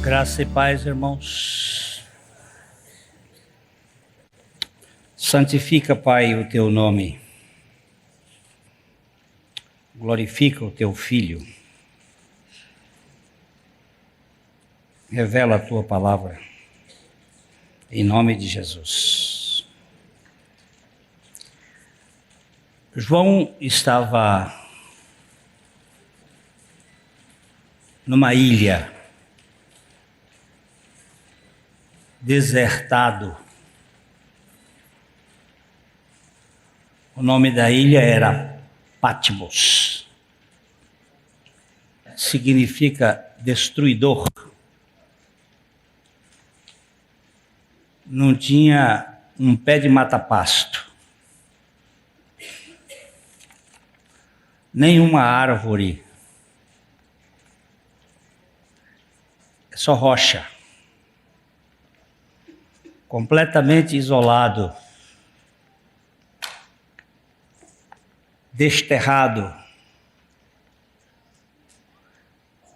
Graça e paz, irmãos. Santifica, Pai, o teu nome. Glorifica o teu Filho. Revela a tua palavra. Em nome de Jesus. João estava numa ilha, desertado. O nome da ilha era Patmos. Significa destruidor. Não tinha um pé de mata-pasto. Nenhuma árvore. É só rocha. Completamente isolado. Desterrado.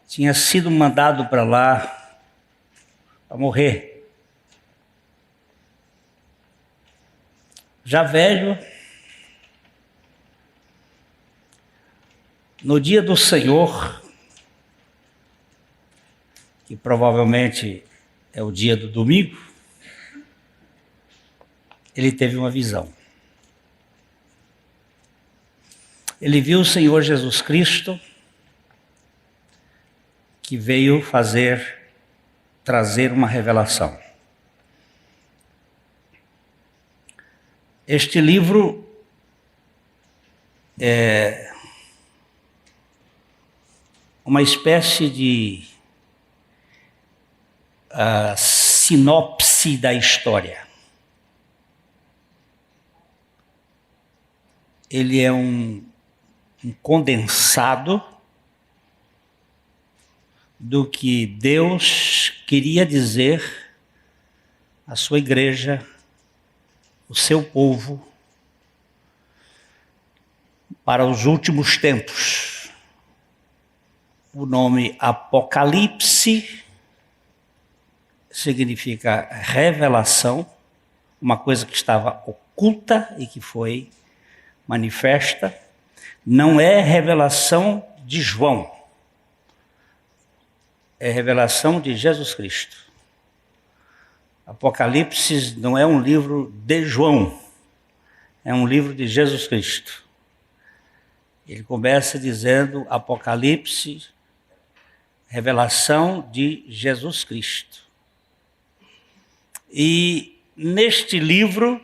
Tinha sido mandado para lá para morrer. Já velho, no dia do Senhor, que provavelmente é o dia do domingo, ele teve uma visão. Ele viu o Senhor Jesus Cristo, que veio trazer uma revelação. Este livro é uma espécie de sinopse da história. Ele é um condensado do que Deus queria dizer à sua igreja, o seu povo, para os últimos tempos. O nome Apocalipse significa revelação, uma coisa que estava oculta e que foi manifesta. Não é revelação de João, é revelação de Jesus Cristo. Apocalipse não é um livro de João, é um livro de Jesus Cristo. Ele começa dizendo Apocalipse, revelação de Jesus Cristo. E neste livro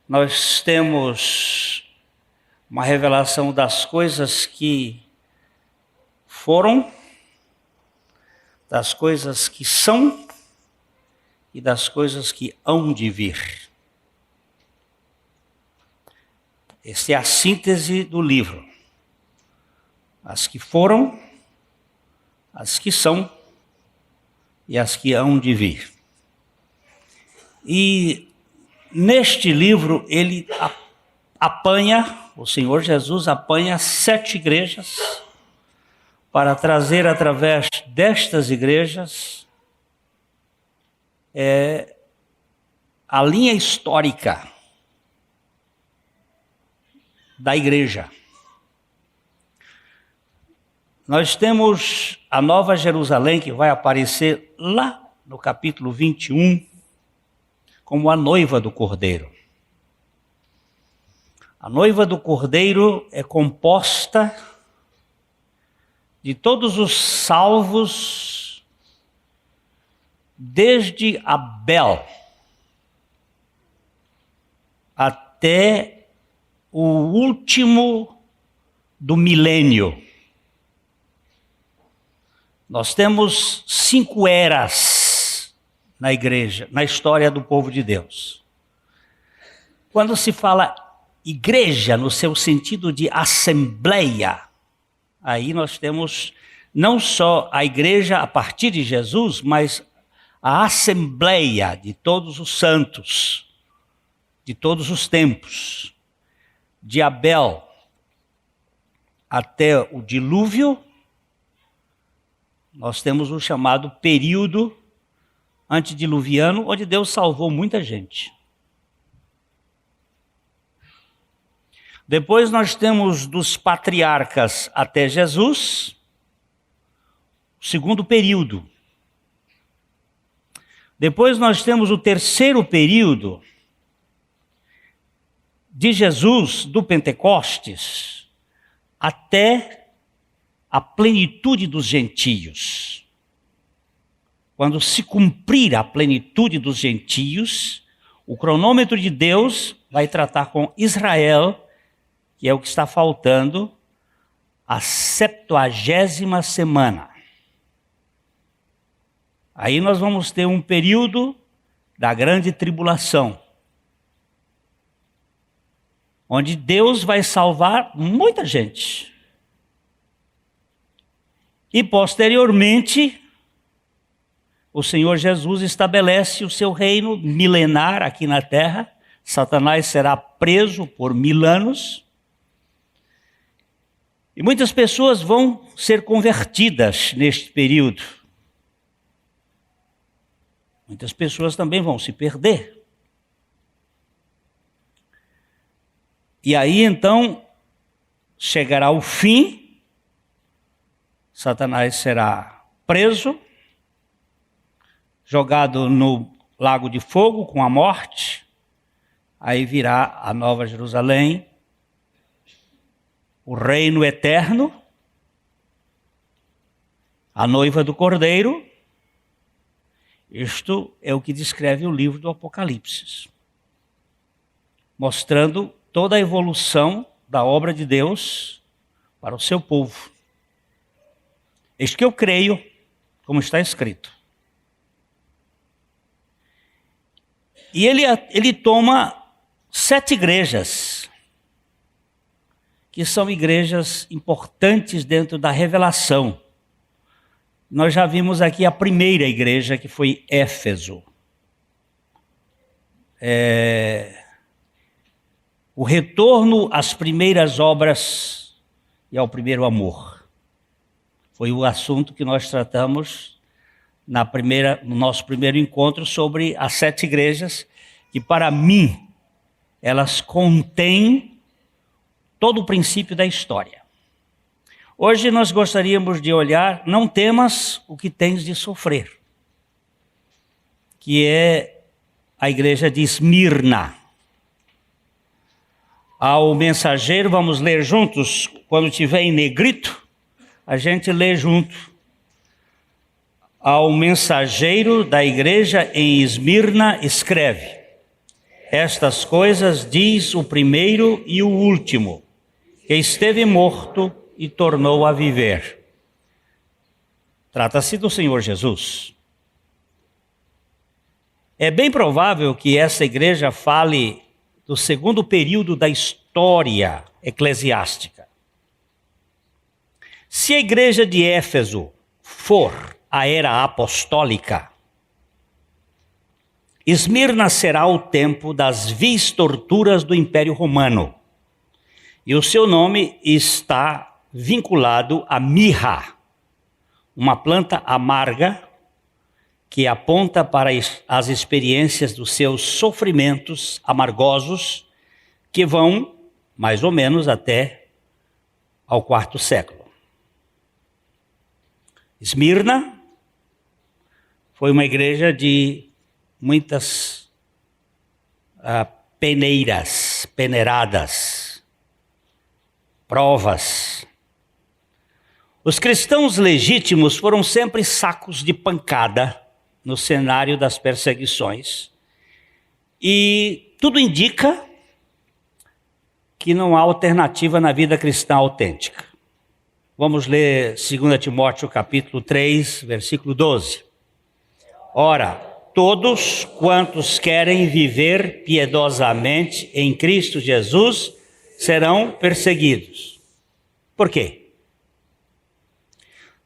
nós temos uma revelação das coisas que foram, das coisas que são e das coisas que hão de vir. Essa é a síntese do livro. As que foram, as que são e as que hão de vir. E neste livro ele o Senhor Jesus apanha 7 igrejas para trazer através destas igrejas a linha histórica da igreja. Nós temos a Nova Jerusalém, que vai aparecer lá no capítulo 21, como a noiva do Cordeiro. A noiva do Cordeiro é composta de todos os salvos, desde Abel até o último do milênio. Nós temos 5 eras na igreja, na história do povo de Deus. Quando se fala igreja no seu sentido de assembleia, aí nós temos não só a igreja a partir de Jesus, mas a assembleia de todos os santos, de todos os tempos, de Abel até o dilúvio, Nós temos o chamado período antediluviano, onde Deus salvou muita gente. Depois nós temos dos patriarcas até Jesus, o segundo período. Depois nós temos o terceiro período de Jesus, do Pentecostes, até a plenitude dos gentios. Quando se cumprir a plenitude dos gentios, o cronômetro de Deus vai tratar com Israel, que é o que está faltando, a 70ª semana. Aí nós vamos ter um período da grande tribulação, onde Deus vai salvar muita gente. E posteriormente, o Senhor Jesus estabelece o seu reino milenar aqui na terra. Satanás será preso por 1000 anos. E muitas pessoas vão ser convertidas neste período. Muitas pessoas também vão se perder. E aí então chegará o fim, Satanás será preso, jogado no lago de fogo com a morte, aí virá a Nova Jerusalém, o reino eterno, a noiva do Cordeiro. Isto é o que descreve o livro do Apocalipse, mostrando toda a evolução da obra de Deus para o seu povo. Isto que eu creio, como está escrito. E ele toma 7 igrejas, que são igrejas importantes dentro da revelação. Nós já vimos aqui a primeira igreja, que foi Éfeso. O retorno às primeiras obras e ao primeiro amor. Foi o assunto que nós tratamos no nosso primeiro encontro sobre as 7 igrejas, que para mim, elas contêm todo o princípio da história. Hoje nós gostaríamos de olhar, não temas o que tens de sofrer, que é a igreja de Esmirna. Ao mensageiro, vamos ler juntos, quando tiver em negrito, a gente lê junto. Ao mensageiro da igreja em Esmirna escreve: estas coisas diz o primeiro e o último, que esteve morto e tornou a viver. Trata-se do Senhor Jesus. É bem provável que essa igreja fale do segundo período da história eclesiástica. Se a igreja de Éfeso for a era apostólica, Esmirna será o tempo das vis torturas do Império Romano. E o seu nome está vinculado a mirra, uma planta amarga que aponta para as experiências dos seus sofrimentos amargosos, que vão mais ou menos até ao 4º século. Esmirna foi uma igreja de muitas peneiradas, provas. Os cristãos legítimos foram sempre sacos de pancada no cenário das perseguições. E tudo indica que não há alternativa na vida cristã autêntica. Vamos ler 2 Timóteo capítulo 3, versículo 12. Ora, todos quantos querem viver piedosamente em Cristo Jesus serão perseguidos. Por quê?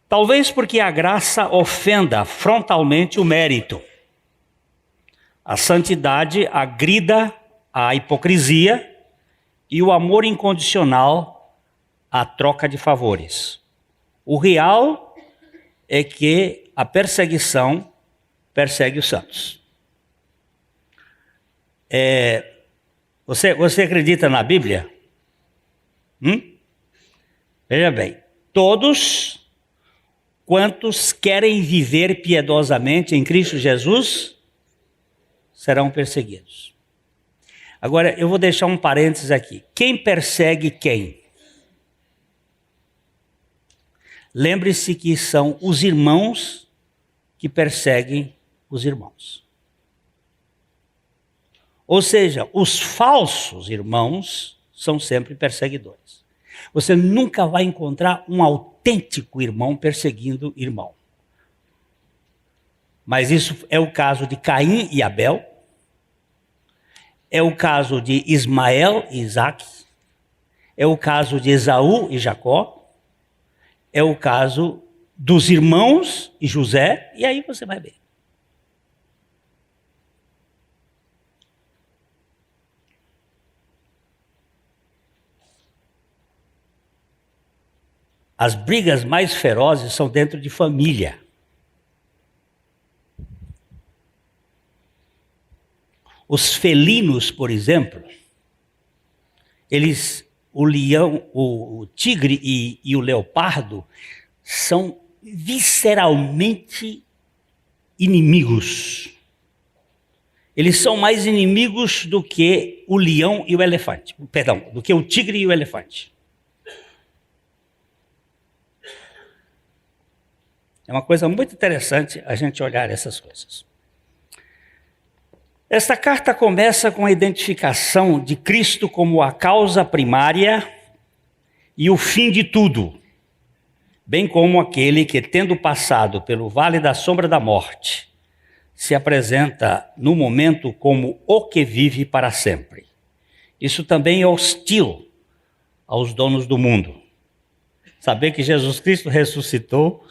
Talvez porque a graça ofenda frontalmente o mérito. A santidade agrida a hipocrisia e o amor incondicional à troca de favores. O real é que a perseguição persegue os santos. Você acredita na Bíblia? Veja bem, todos quantos querem viver piedosamente em Cristo Jesus serão perseguidos. Agora, eu vou deixar um parênteses aqui. Quem persegue quem? Lembre-se que são os irmãos que perseguem os irmãos. Ou seja, os falsos irmãos são sempre perseguidores. Você nunca vai encontrar um autêntico irmão perseguindo irmão. Mas isso é o caso de Caim e Abel, é o caso de Ismael e Isaac, é o caso de Esaú e Jacó, é o caso dos irmãos e José, e aí você vai ver. As brigas mais ferozes são dentro de família. Os felinos, por exemplo, o leão, o tigre e o leopardo são visceralmente inimigos. Eles são mais inimigos do que o leão e o elefante. Perdão, do que o tigre e o elefante. É uma coisa muito interessante a gente olhar essas coisas. Esta carta começa com a identificação de Cristo como a causa primária e o fim de tudo, bem como aquele que, tendo passado pelo vale da sombra da morte, se apresenta no momento como o que vive para sempre. Isso também é hostil aos donos do mundo. Saber que Jesus Cristo ressuscitou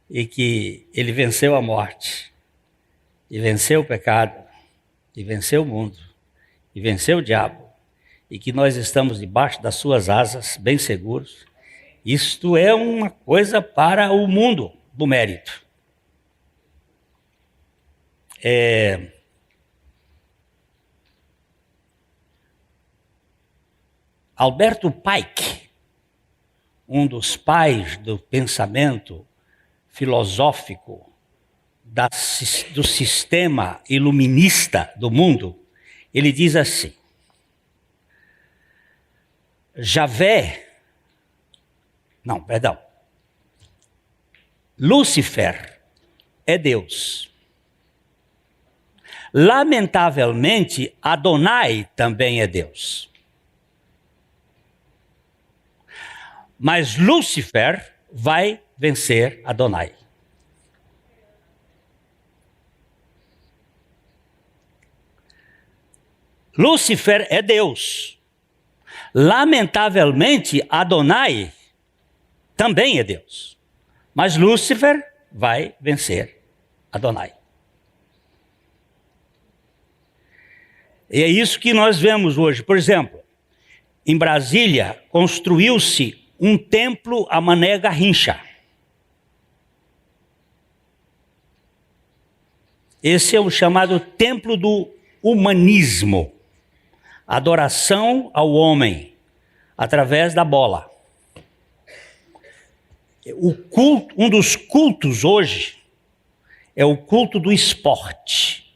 e que ele venceu a morte, e venceu o pecado, e venceu o mundo, e venceu o diabo, e que nós estamos debaixo das suas asas, bem seguros. Isto é uma coisa para o mundo do mérito. Alberto Pike, um dos pais do pensamento filosófico do sistema iluminista do mundo, ele diz assim: Lúcifer é Deus. Lamentavelmente, Adonai também é Deus. Mas Lúcifer vai vencer Adonai. Lúcifer é Deus. Lamentavelmente, Adonai também é Deus. Mas Lúcifer vai vencer Adonai. E é isso que nós vemos hoje. Por exemplo, em Brasília, construiu-se um templo a Mané Garrincha. Esse é o chamado templo do humanismo. Adoração ao homem através da bola. Um dos cultos hoje é o culto do esporte,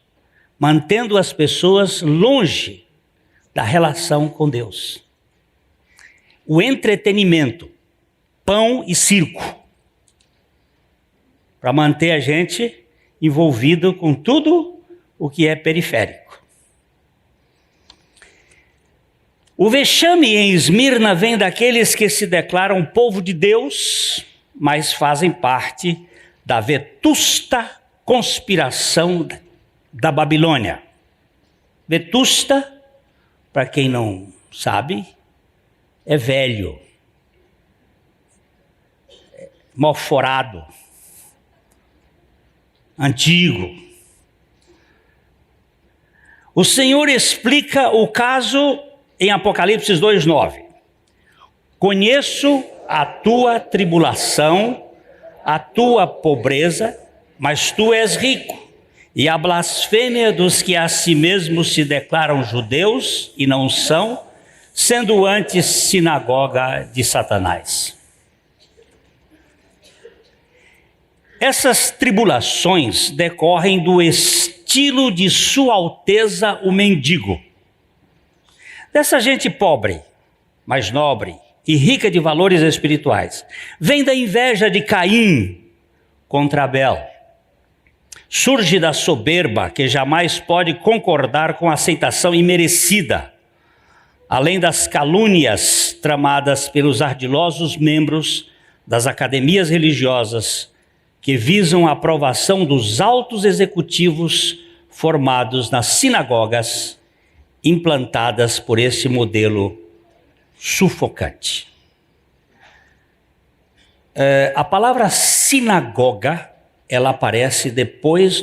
mantendo as pessoas longe da relação com Deus. O entretenimento, pão e circo, para manter a gente envolvido com tudo o que é periférico. O vexame em Esmirna vem daqueles que se declaram povo de Deus, mas fazem parte da vetusta conspiração da Babilônia. Vetusta, para quem não sabe, é velho, malforado, antigo. O Senhor explica o caso em Apocalipse 2:9. Conheço a tua tribulação, a tua pobreza, mas tu és rico, e a blasfêmia dos que a si mesmos se declaram judeus e não são, sendo antes sinagoga de Satanás. Essas tribulações decorrem do estilo de Sua Alteza o mendigo. Dessa gente pobre, mas nobre e rica de valores espirituais. Vem da inveja de Caim contra Abel. Surge da soberba que jamais pode concordar com a aceitação imerecida, além das calúnias tramadas pelos ardilosos membros das academias religiosas que visam a aprovação dos altos executivos formados nas sinagogas implantadas por esse modelo sufocante. A palavra sinagoga, ela aparece depois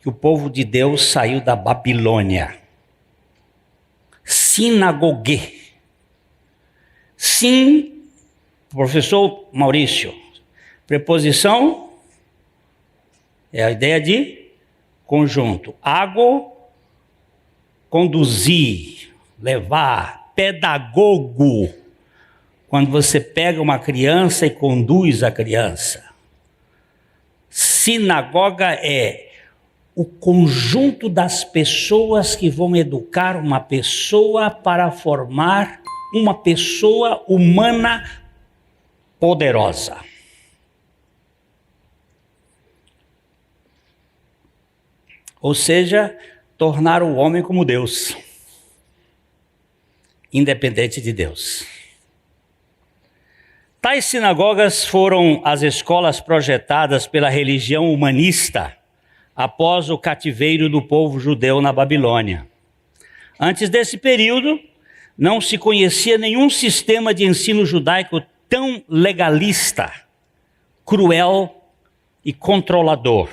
que o povo de Deus saiu da Babilônia. Sinagogue. Sim, professor Maurício, preposição é a ideia de conjunto. Ago, conduzir, levar. Pedagogo, quando você pega uma criança e conduz a criança. Sinagoga é o conjunto das pessoas que vão educar uma pessoa para formar uma pessoa humana poderosa. Ou seja, tornar o homem como Deus, independente de Deus. Tais sinagogas foram as escolas projetadas pela religião humanista após o cativeiro do povo judeu na Babilônia. Antes desse período, não se conhecia nenhum sistema de ensino judaico tão legalista, cruel e controlador.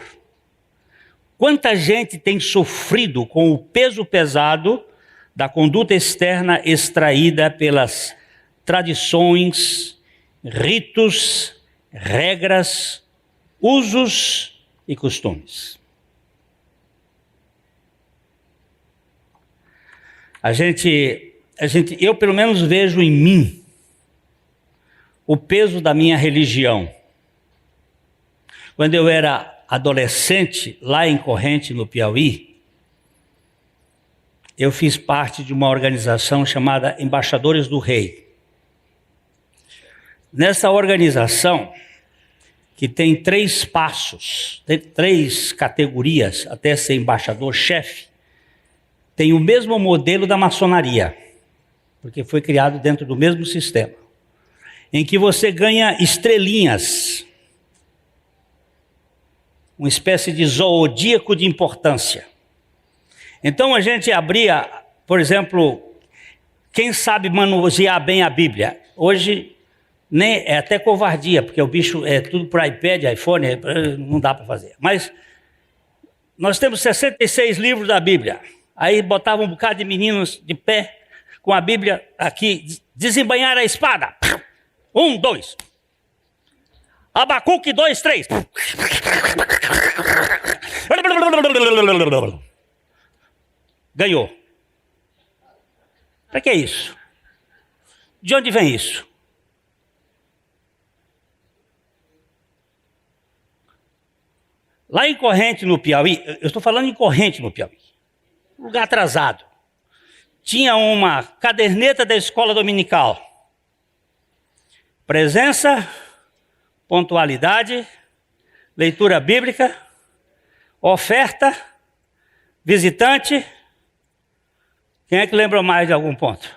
Quanta gente tem sofrido com o peso pesado da conduta externa extraída pelas tradições, ritos, regras, usos e costumes. Eu pelo menos vejo em mim o peso da minha religião. Quando eu era adolescente, lá em Corrente, no Piauí, eu fiz parte de uma organização chamada Embaixadores do Rei. Nessa organização, que tem 3 passos, tem 3 categorias até ser embaixador-chefe, tem o mesmo modelo da maçonaria, porque foi criado dentro do mesmo sistema, em que você ganha estrelinhas, uma espécie de zodíaco de importância. Então a gente abria, por exemplo, quem sabe manusear bem a Bíblia. Hoje nem é até covardia, porque o bicho é tudo por iPad, iPhone, não dá para fazer. Mas nós temos 66 livros da Bíblia. Aí botavam um bocado de meninos de pé com a Bíblia aqui, desembainhar a espada. 1, 2. Abacuque 2, 3. Ganhou. Para que isso? De onde vem isso? Lá em Corrente, no Piauí, eu estou falando em Corrente, no Piauí, lugar atrasado, tinha uma caderneta da escola dominical. Presença, pontualidade, leitura bíblica, oferta, visitante. Quem é que lembra mais de algum ponto?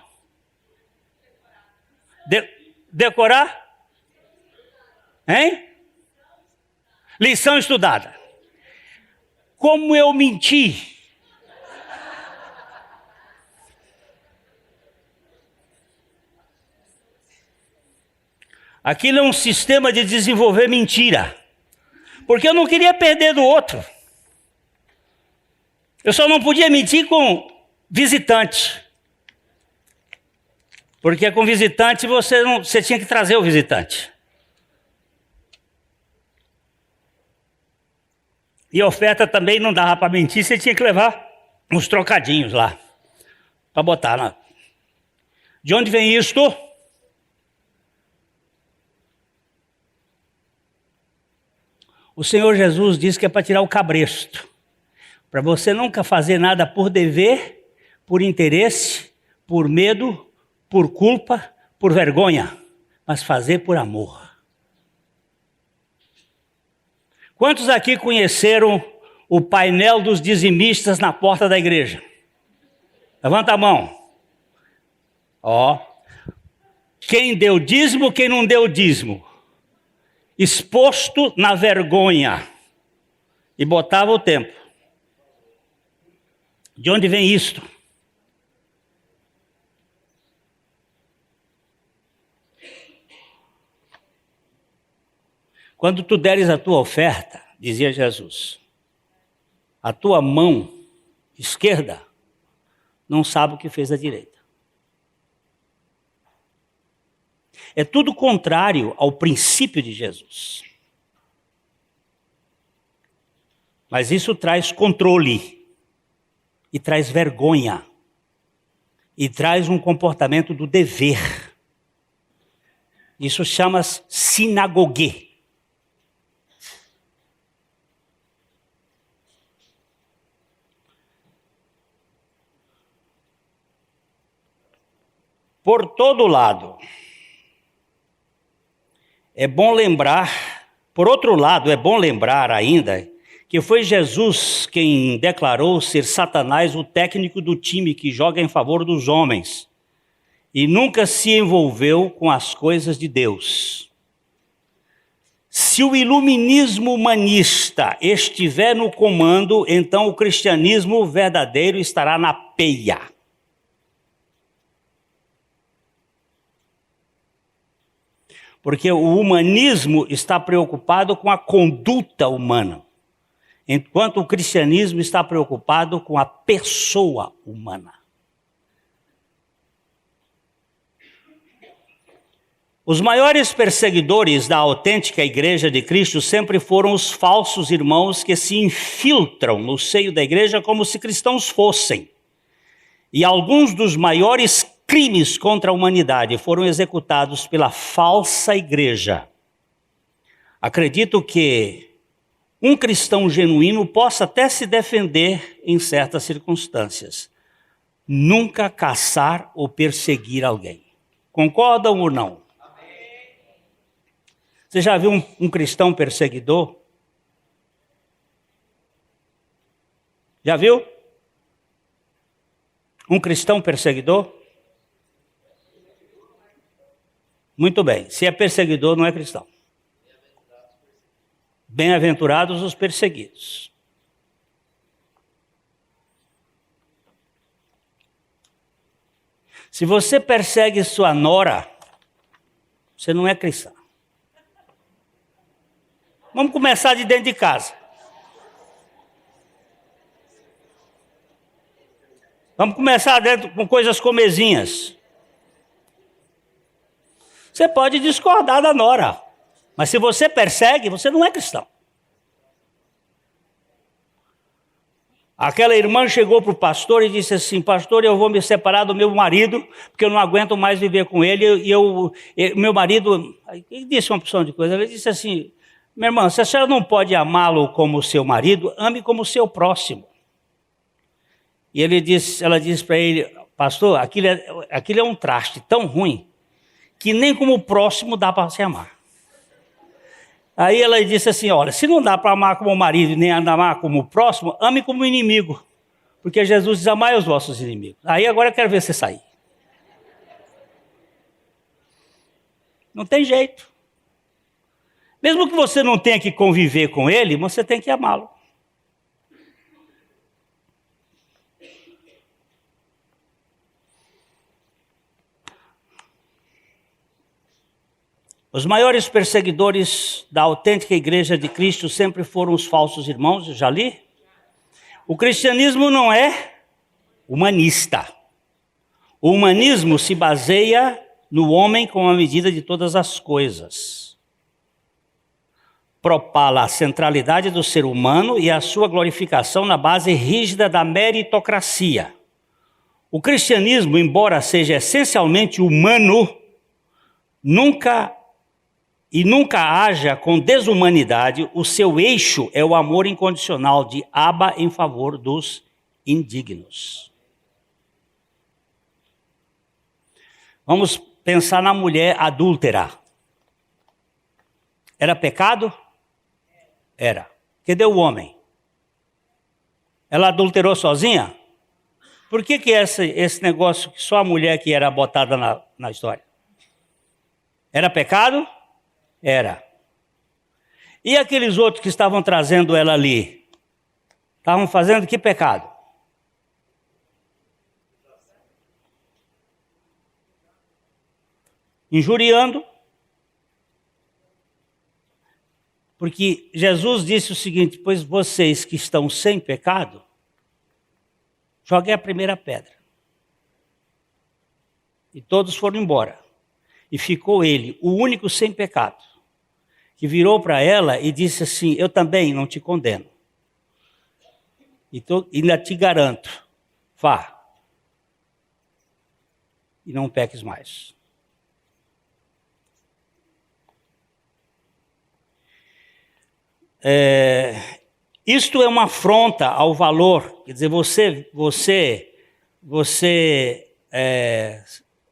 Decorar? Hein? Lição estudada. Como eu menti. Aquilo é um sistema de desenvolver mentira. Porque eu não queria perder do outro. Eu só não podia mentir com visitante. Porque com visitante você tinha que trazer o visitante. E a oferta também não dava para mentir, você tinha que levar uns trocadinhos lá, para botar na... De onde vem isto? O Senhor Jesus diz que é para tirar o cabresto, para você nunca fazer nada por dever, por interesse, por medo, por culpa, por vergonha, mas fazer por amor. Quantos aqui conheceram o painel dos dizimistas na porta da igreja? Levanta a mão. Ó, quem deu dízimo, quem não deu dízimo, exposto na vergonha, e botava o tempo. De onde vem isto? Quando tu deres a tua oferta, dizia Jesus, a tua mão esquerda não sabe o que fez a direita. É tudo contrário ao princípio de Jesus. Mas isso traz controle, e traz vergonha, e traz um comportamento do dever. Isso chama-se sinagogue. Por todo lado, é bom lembrar, por outro lado, é bom lembrar ainda que foi Jesus quem declarou ser Satanás o técnico do time que joga em favor dos homens e nunca se envolveu com as coisas de Deus. Se o iluminismo humanista estiver no comando, então o cristianismo verdadeiro estará na peia. Porque o humanismo está preocupado com a conduta humana, enquanto o cristianismo está preocupado com a pessoa humana. Os maiores perseguidores da autêntica Igreja de Cristo sempre foram os falsos irmãos que se infiltram no seio da igreja como se cristãos fossem. E alguns dos maiores crimes contra a humanidade foram executados pela falsa igreja. Acredito que um cristão genuíno possa até se defender em certas circunstâncias. Nunca caçar ou perseguir alguém. Concordam ou não? Amém. Você já viu um cristão perseguidor? Já viu? Um cristão perseguidor? Muito bem, se é perseguidor, não é cristão. Bem-aventurados os perseguidos. Se você persegue sua nora, você não é cristão. Vamos começar de dentro de casa. Vamos começar dentro com coisas comezinhas. Você pode discordar da nora, mas se você persegue, você não é cristão. Aquela irmã chegou para o pastor e disse assim: pastor, eu vou me separar do meu marido, porque eu não aguento mais viver com ele, meu marido... Ele disse uma opção de coisa, ele disse assim: minha irmã, se a senhora não pode amá-lo como seu marido, ame como seu próximo. E ela disse para ele: pastor, aquilo é um traste tão ruim, que nem como próximo dá para se amar. Aí ela disse assim: olha, se não dá para amar como marido, nem amar como próximo, ame como inimigo. Porque Jesus diz: amai os vossos inimigos. Aí agora eu quero ver você sair. Não tem jeito. Mesmo que você não tenha que conviver com ele, você tem que amá-lo. Os maiores perseguidores da autêntica Igreja de Cristo sempre foram os falsos irmãos, eu já li. O cristianismo não é humanista. O humanismo se baseia no homem como a medida de todas as coisas. propala a centralidade do ser humano e a sua glorificação na base rígida da meritocracia. O cristianismo, embora seja essencialmente humano, nunca haja com desumanidade. O seu eixo é o amor incondicional de Abba em favor dos indignos. Vamos pensar na mulher adúltera. Era pecado? Era. Cadê o homem? Ela adulterou sozinha? Por que esse negócio que só a mulher que era botada na história? Era pecado? Era. E aqueles outros que estavam trazendo ela ali? Estavam fazendo que pecado? Injuriando. Porque Jesus disse o seguinte: pois vocês que estão sem pecado, joguem a primeira pedra. E todos foram embora. E ficou ele, o único sem pecado, que virou para ela e disse assim: eu também não te condeno. E ainda te garanto, vá. E não peques mais. Isto é uma afronta ao valor. Quer dizer, você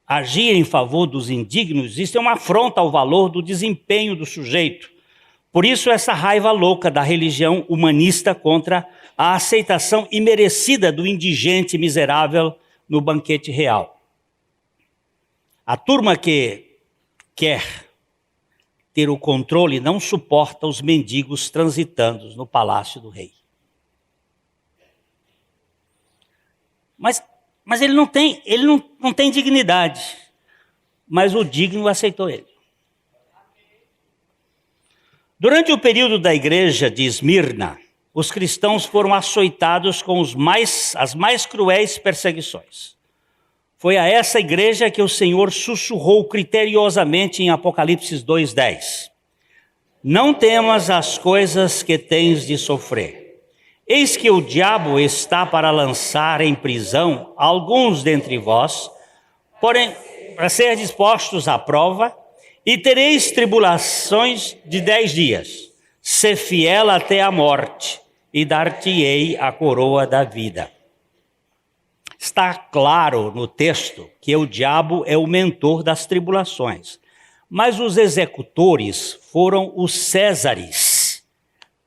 agir em favor dos indignos, isso é uma afronta ao valor do desempenho do sujeito. Por isso essa raiva louca da religião humanista contra a aceitação imerecida do indigente miserável no banquete real. A turma que quer ter o controle não suporta os mendigos transitando no palácio do rei. Mas ele não tem dignidade, mas o digno aceitou ele. Durante o período da igreja de Esmirna, os cristãos foram açoitados com as mais cruéis perseguições. Foi a essa igreja que o Senhor sussurrou criteriosamente em Apocalipse 2:10. Não temas as coisas que tens de sofrer. Eis que o diabo está para lançar em prisão alguns dentre vós, porém, para ser dispostos à prova, e tereis tribulações de 10 dias. Sê fiel até a morte, e dar-te-ei a coroa da vida. Está claro no texto que o diabo é o mentor das tribulações, mas os executores foram os Césares.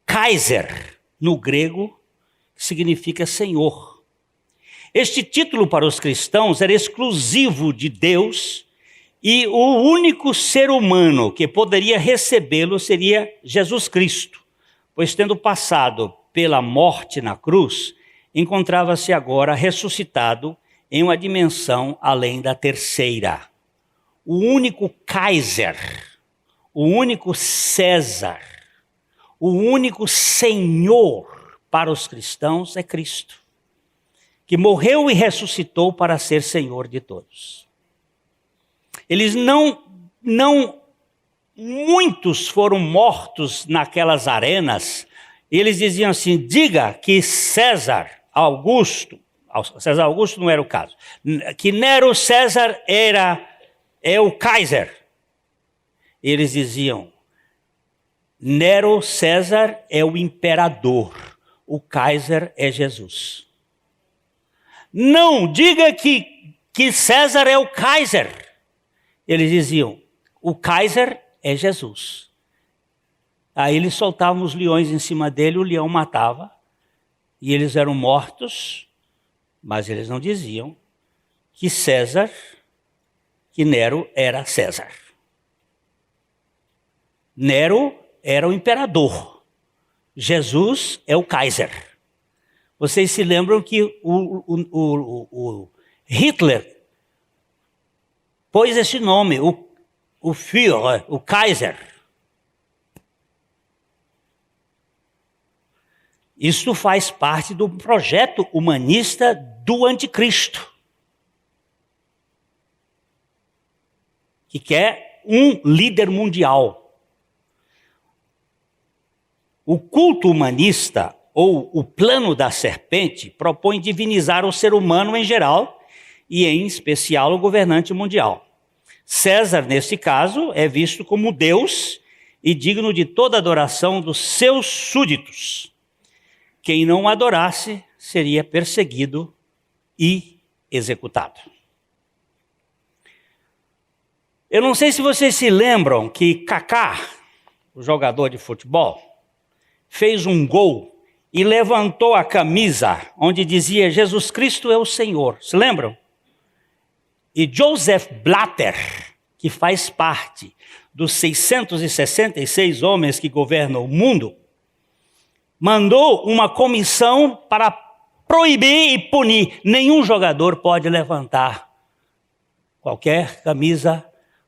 Kaiser, no grego, significa senhor. Este título para os cristãos era exclusivo de Deus e o único ser humano que poderia recebê-lo seria Jesus Cristo, pois tendo passado pela morte na cruz, encontrava-se agora ressuscitado em uma dimensão além da terceira. O único Kaiser, o único César, o único Senhor para os cristãos é Cristo, que morreu e ressuscitou para ser Senhor de todos. Eles muitos foram mortos naquelas arenas. Eles diziam assim: diga que César Augusto não era o caso, que Nero César é o Kaiser. Eles diziam: Nero César é o imperador, o Kaiser é Jesus. Não, diga que César é o Kaiser. Eles diziam: o Kaiser é Jesus. Aí eles soltavam os leões em cima dele, o leão matava, e eles eram mortos, mas eles não diziam que Nero era César. Nero era o imperador, Jesus é o Kaiser. Vocês se lembram que o Hitler pôs esse nome, o Führer, o Kaiser. Isso faz parte do projeto humanista do anticristo, que quer um líder mundial. O culto humanista, ou o plano da serpente, propõe divinizar o ser humano em geral e, em especial, o governante mundial. César, nesse caso, é visto como Deus e digno de toda adoração dos seus súditos. Quem não o adorasse seria perseguido e executado. Eu não sei se vocês se lembram que Kaká, o jogador de futebol, fez um gol e levantou a camisa onde dizia Jesus Cristo é o Senhor. Se lembram? E Joseph Blatter, que faz parte dos 666 homens que governam o mundo, mandou uma comissão para proibir e punir. Nenhum jogador pode levantar qualquer camisa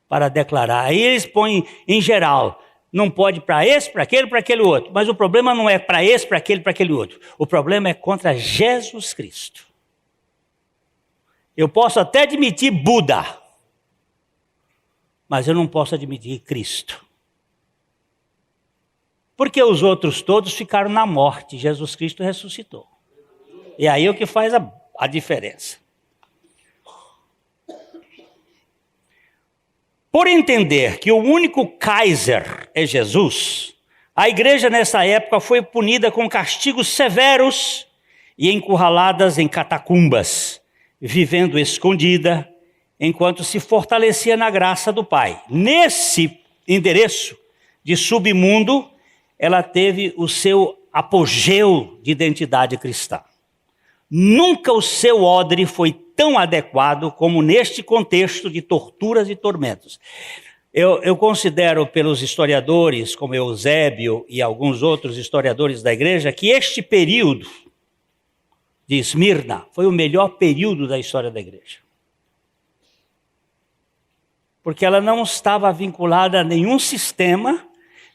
para declarar. Aí eles põem em geral, não pode para esse, para aquele outro. Mas o problema não é para esse, para aquele outro. O problema é contra Jesus Cristo. Eu posso até admitir Buda, mas eu não posso admitir Cristo. Porque os outros todos ficaram na morte, Jesus Cristo ressuscitou. E aí é o que faz a diferença. Por entender que o único Kaiser é Jesus, a igreja nessa época foi punida com castigos severos e encurraladas em catacumbas, vivendo escondida, enquanto se fortalecia na graça do Pai. Nesse endereço de submundo, ela teve o seu apogeu de identidade cristã. Nunca o seu odre foi tão adequado como neste contexto de torturas e tormentos. Eu considero pelos historiadores, como Eusébio e alguns outros historiadores da igreja, que este período de Esmirna foi o melhor período da história da igreja. Porque ela não estava vinculada a nenhum sistema,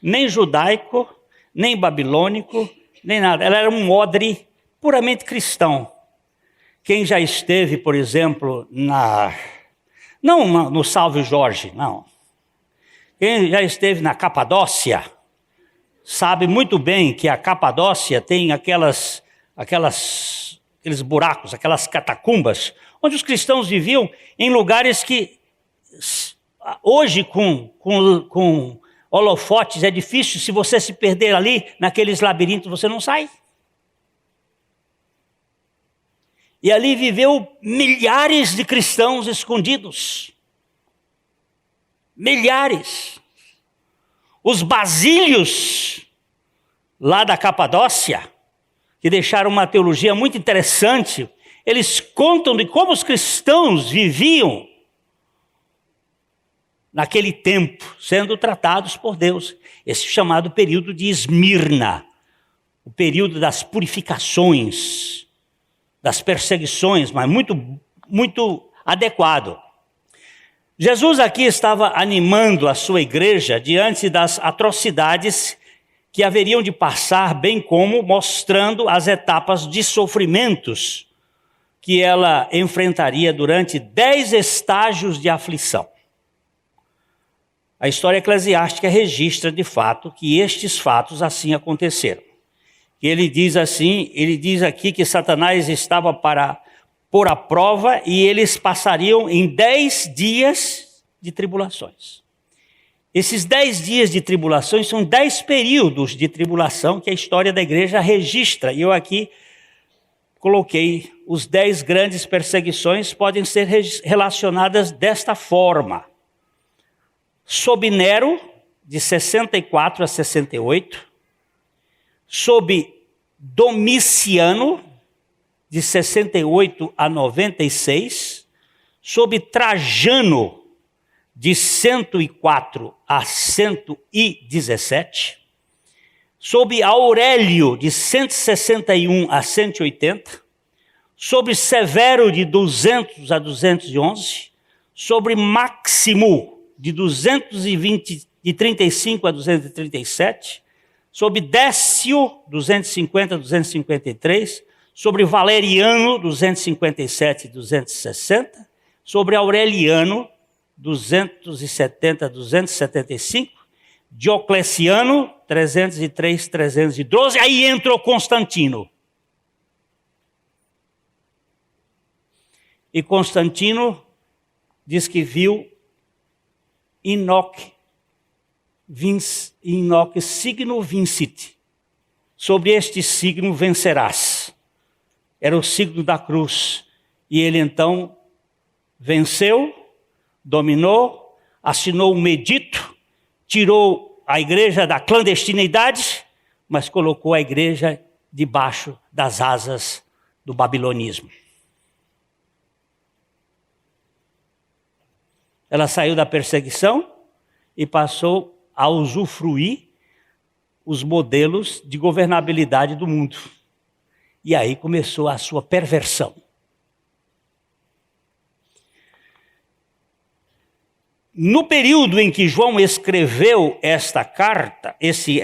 nem judaico, nem babilônico, nem nada. Ela era um odre puramente cristão. Quem já esteve, por exemplo, não no Salve Jorge, não. Quem já esteve na Capadócia, sabe muito bem que a Capadócia tem aqueles buracos, aquelas catacumbas, onde os cristãos viviam em lugares que hoje com holofotes é difícil, se você se perder ali naqueles labirintos você não sai. E ali viveu milhares de cristãos escondidos. Milhares. Os basílios lá da Capadócia, que deixaram uma teologia muito interessante, eles contam de como os cristãos viviam naquele tempo, sendo tratados por Deus. Esse chamado período de Esmirna, o período das purificações, das perseguições, mas muito adequado. Jesus aqui estava animando a sua igreja diante das atrocidades que haveriam de passar, bem como mostrando as etapas de sofrimentos que ela enfrentaria durante 10 estágios de aflição. A história eclesiástica registra de fato que estes fatos assim aconteceram. Ele diz aqui que Satanás estava para pôr à prova e eles passariam em 10 dias de tribulações. Esses 10 dias de tribulações são 10 períodos de tribulação que a história da igreja registra. E eu aqui coloquei os 10 grandes perseguições, podem ser relacionadas desta forma. Sob Nero, de 64 a 68, sob Domiciano, de 68 a 96, sob Trajano, de 104 a 117, sob Aurélio, de 161 a 180, sobre Severo, de 200 a 211, sobre Máximo, de 235 a 237, sobre Décio, 250 a 253, sobre Valeriano, 257 a 260, sobre Aureliano, 270 a 275, Diocleciano, 303, 312, aí entrou Constantino. E Constantino diz que viu Enoque signo vincit. Sobre este signo vencerás. Era o signo da cruz. E ele então venceu, dominou, assinou um edito, tirou a igreja da clandestinidade, mas colocou a igreja debaixo das asas do babilonismo. Ela saiu da perseguição e passou a usufruir os modelos de governabilidade do mundo. E aí começou a sua perversão. No período em que João escreveu esta carta, esse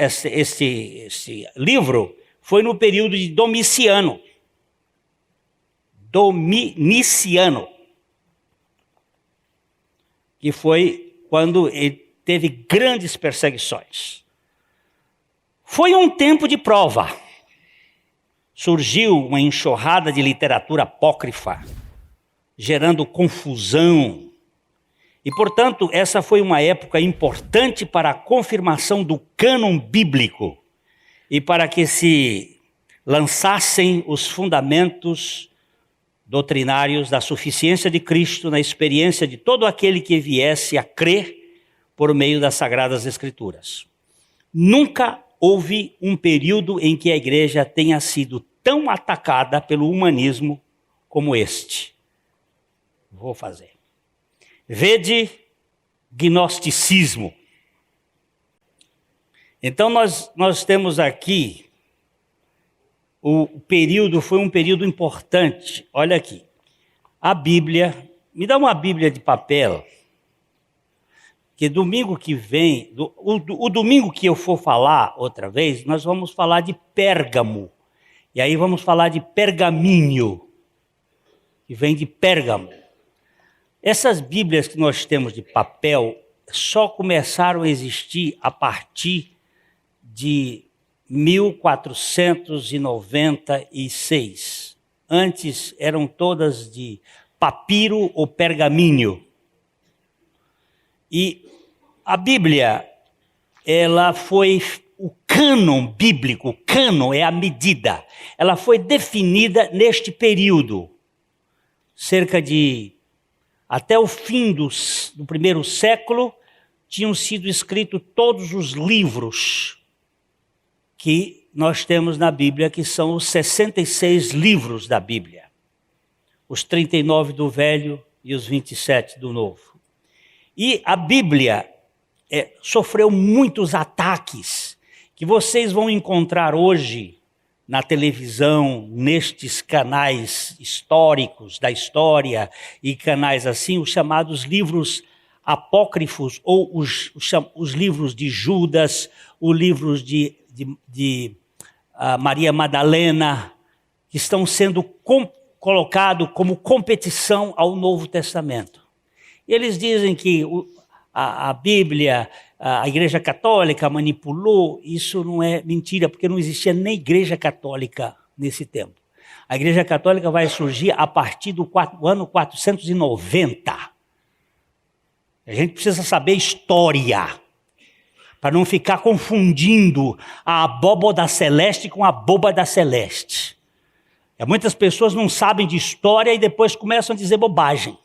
livro, foi no período de Domiciano. Que foi quando ele teve grandes perseguições. Foi um tempo de prova. Surgiu uma enxurrada de literatura apócrifa, gerando confusão. E, portanto, essa foi uma época importante para a confirmação do cânon bíblico e para que se lançassem os fundamentos doutrinários da suficiência de Cristo na experiência de todo aquele que viesse a crer por meio das Sagradas Escrituras. Nunca houve um período em que a igreja tenha sido tão atacada pelo humanismo como este. Vou fazer. Vede gnosticismo. Então nós temos aqui o período, foi um período importante. Olha aqui, a Bíblia, me dá uma Bíblia de papel, que domingo que vem, o domingo que eu for falar outra vez, nós vamos falar de Pérgamo, e aí vamos falar de pergaminho, que vem de Pérgamo. Essas Bíblias que nós temos de papel só começaram a existir a partir de 1496. Antes eram todas de papiro ou pergaminho. E a Bíblia, ela foi o cânon bíblico, cânon é a medida. Ela foi definida neste período, cerca de até o fim do primeiro século, tinham sido escritos todos os livros que nós temos na Bíblia, que são os 66 livros da Bíblia. Os 39 do Velho e os 27 do Novo. E a Bíblia sofreu muitos ataques, que vocês vão encontrar hoje na televisão, nestes canais históricos da história e canais assim, os chamados livros apócrifos, ou os livros de Judas, os livros de Maria Madalena, que estão sendo colocados como competição ao Novo Testamento. E eles dizem que a Bíblia, a Igreja Católica manipulou. Isso não é mentira, porque não existia nem Igreja Católica nesse tempo. A Igreja Católica vai surgir a partir do ano 490. A gente precisa saber história, para não ficar confundindo a abóboda celeste com a abóbada celeste. Muitas pessoas não sabem de história e depois começam a dizer bobagem.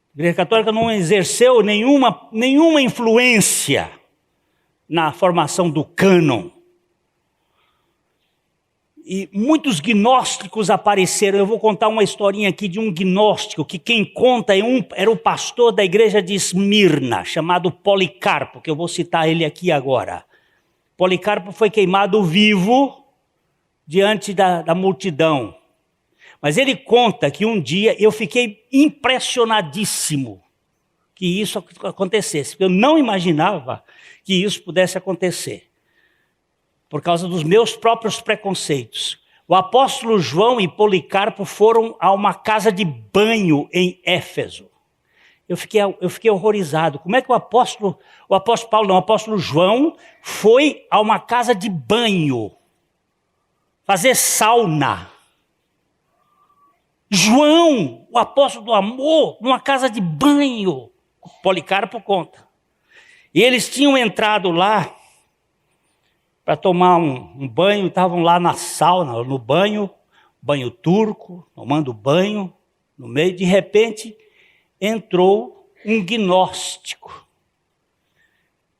A Igreja Católica não exerceu nenhuma influência na formação do cânon. E muitos gnósticos apareceram. Eu vou contar uma historinha aqui de um gnóstico, que quem conta era o pastor da igreja de Esmirna, chamado Policarpo, que eu vou citar ele aqui agora. Policarpo foi queimado vivo diante da multidão. Mas ele conta que um dia eu fiquei impressionadíssimo que isso acontecesse. Eu não imaginava que isso pudesse acontecer, por causa dos meus próprios preconceitos. O apóstolo João e Policarpo foram a uma casa de banho em Éfeso. Eu fiquei horrorizado. Como é que o apóstolo Paulo, não, o apóstolo João foi a uma casa de banho, fazer sauna. João, o apóstolo do amor, numa casa de banho. Policarpo conta. E eles tinham entrado lá para tomar um banho, estavam lá na sauna, no banho turco, tomando banho. No meio, de repente, entrou um gnóstico.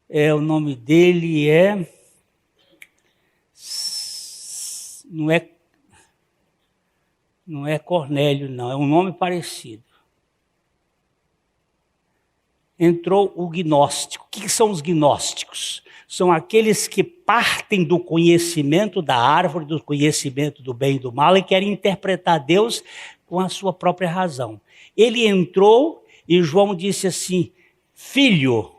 O nome dele não é Cornélio, não, é um nome parecido. Entrou o gnóstico. O que são os gnósticos? São aqueles que partem do conhecimento da árvore, do conhecimento do bem e do mal, e querem interpretar Deus com a sua própria razão. Ele entrou e João disse assim: filho,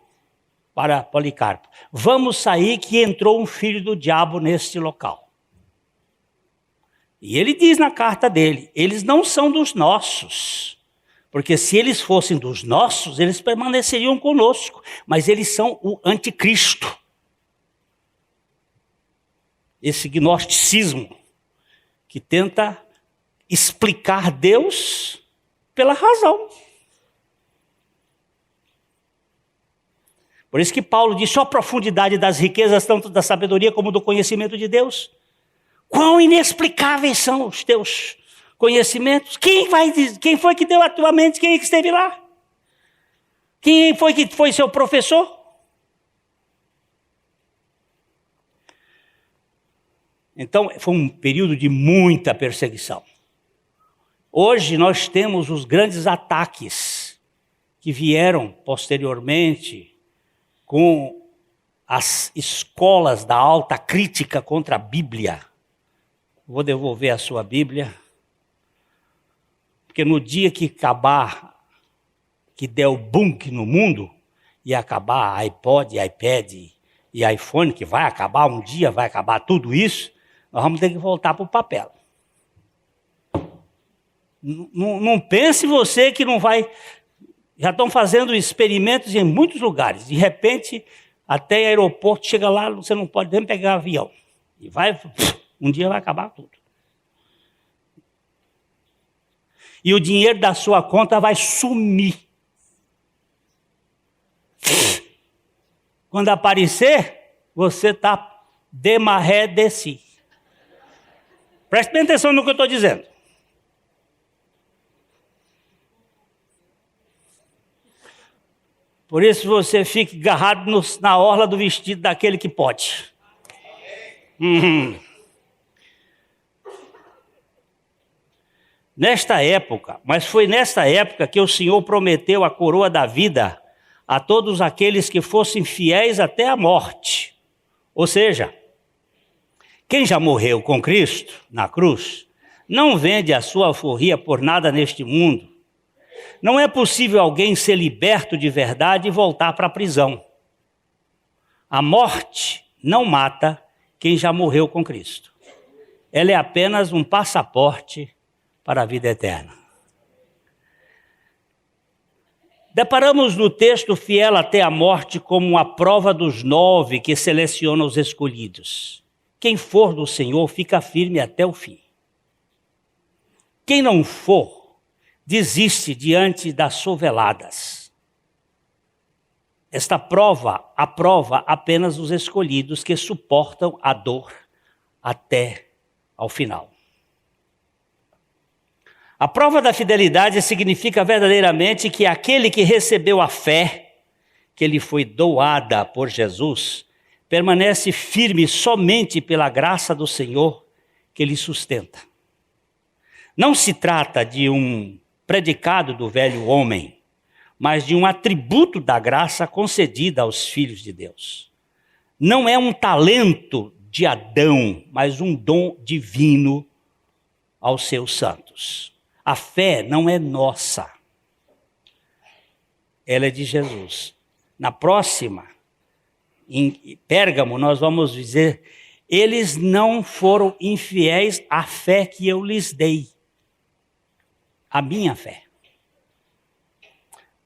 para Policarpo, vamos sair que entrou um filho do diabo neste local. E ele diz na carta dele, eles não são dos nossos, porque se eles fossem dos nossos, eles permaneceriam conosco, mas eles são o anticristo. Esse gnosticismo que tenta explicar Deus pela razão. Por isso que Paulo disse, a profundidade das riquezas, tanto da sabedoria como do conhecimento de Deus. Quão inexplicáveis são os teus conhecimentos? Quem foi que deu a tua mente? Quem é que esteve lá? Quem foi que foi seu professor? Então, foi um período de muita perseguição. Hoje nós temos os grandes ataques que vieram posteriormente com as escolas da alta crítica contra a Bíblia. Vou devolver a sua Bíblia, porque no dia que acabar, que der o boom no mundo, e acabar iPod, iPad e iPhone, que vai acabar um dia, vai acabar tudo isso, nós vamos ter que voltar para o papel. Não pense você que não vai... Já estão fazendo experimentos em muitos lugares. De repente, até aeroporto, chega lá, você não pode nem pegar avião. E um dia vai acabar tudo. E o dinheiro da sua conta vai sumir. Quando aparecer, você está de maré de si. Preste bem atenção no que eu estou dizendo. Por isso você fica agarrado na orla do vestido daquele que pode. Nesta época, mas foi nesta época que o Senhor prometeu a coroa da vida a todos aqueles que fossem fiéis até a morte. Ou seja, quem já morreu com Cristo na cruz, não vende a sua alforria por nada neste mundo. Não é possível alguém ser liberto de verdade e voltar para a prisão. A morte não mata quem já morreu com Cristo. Ela é apenas um passaporte para a vida eterna. Deparamos no texto fiel até a morte como a prova dos 9 que seleciona os escolhidos. Quem for do Senhor fica firme até o fim. Quem não for, desiste diante das soveladas. Esta prova aprova apenas os escolhidos que suportam a dor até ao final. A prova da fidelidade significa verdadeiramente que aquele que recebeu a fé, que lhe foi doada por Jesus, permanece firme somente pela graça do Senhor que lhe sustenta. Não se trata de um predicado do velho homem, mas de um atributo da graça concedida aos filhos de Deus. Não é um talento de Adão, mas um dom divino aos seus santos. A fé não é nossa, ela é de Jesus. Na próxima, em Pérgamo, nós vamos dizer, eles não foram infiéis à fé que eu lhes dei. A minha fé.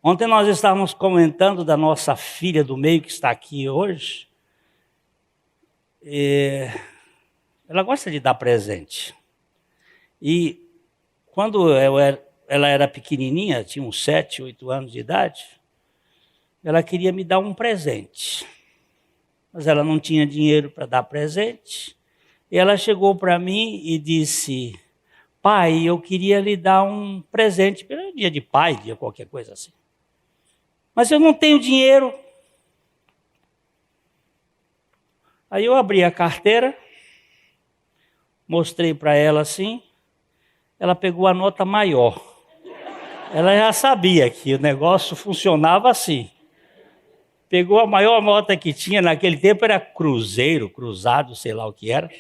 Ontem nós estávamos comentando da nossa filha do meio que está aqui hoje. Ela gosta de dar presente. E quando ela era pequenininha, tinha uns 7, 8 anos de idade, ela queria me dar um presente. Mas ela não tinha dinheiro para dar presente. E ela chegou para mim e disse: pai, eu queria lhe dar um presente, pelo dia de pai, dia qualquer coisa assim. Mas eu não tenho dinheiro. Aí eu abri a carteira, mostrei para ela assim, ela pegou a nota maior. Ela já sabia que o negócio funcionava assim. Pegou a maior nota que tinha, naquele tempo era cruzeiro, cruzado, sei lá o que era.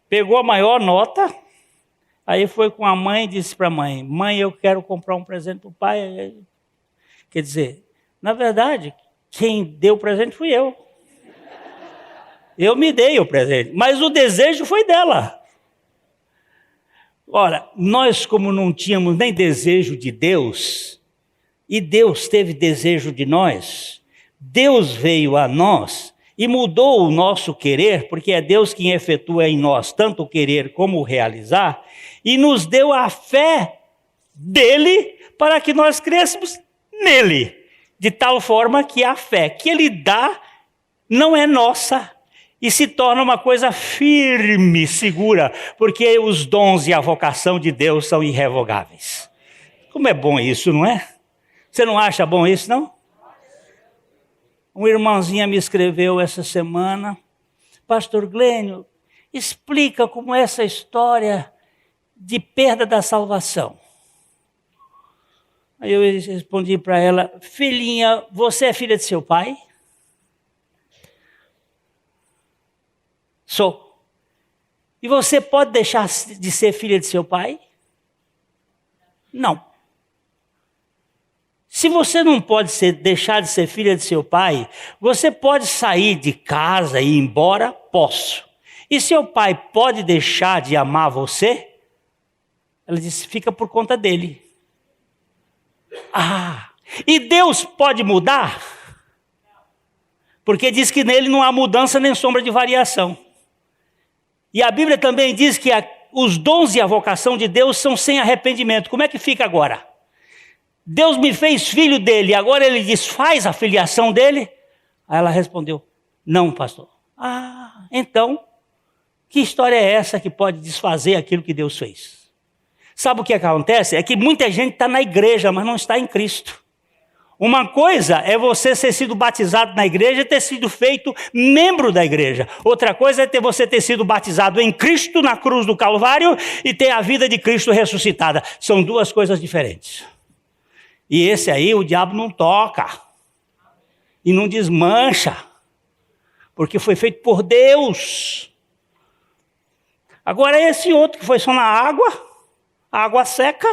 Pegou a maior nota, aí foi com a mãe e disse para a mãe: mãe, eu quero comprar um presente para o pai. Quer dizer, na verdade, quem deu o presente fui eu. Eu me dei o presente, mas o desejo foi dela. Ora, nós como não tínhamos nem desejo de Deus, e Deus teve desejo de nós, Deus veio a nós e mudou o nosso querer, porque é Deus quem efetua em nós tanto o querer como o realizar, e nos deu a fé dele para que nós crescêssemos nele, de tal forma que a fé que ele dá não é nossa, e se torna uma coisa firme, segura, porque os dons e a vocação de Deus são irrevogáveis. Como é bom isso, não é? Você não acha bom isso, não? Uma irmãzinha me escreveu essa semana: pastor Glênio, explica como é essa história de perda da salvação. Aí eu respondi para ela: filhinha, você é filha de seu pai? Sou. E você pode deixar de ser filha de seu pai? Não. Se você não pode deixar de ser filha de seu pai, você pode sair de casa e ir embora? Posso. E seu pai pode deixar de amar você? Ela disse: fica por conta dele. E Deus pode mudar? Porque diz que nele não há mudança nem sombra de variação. E a Bíblia também diz que os dons e a vocação de Deus são sem arrependimento. Como é que fica agora? Deus me fez filho dele, agora ele desfaz a filiação dele? Aí ela respondeu: não, pastor. Então, que história é essa que pode desfazer aquilo que Deus fez? Sabe o que acontece? É que muita gente está na igreja, mas não está em Cristo. Uma coisa é você ter sido batizado na igreja e ter sido feito membro da igreja. Outra coisa é você ter sido batizado em Cristo na cruz do Calvário e ter a vida de Cristo ressuscitada. São duas coisas diferentes. E esse aí o diabo não toca e não desmancha, porque foi feito por Deus. Agora esse outro que foi só na água, a água seca,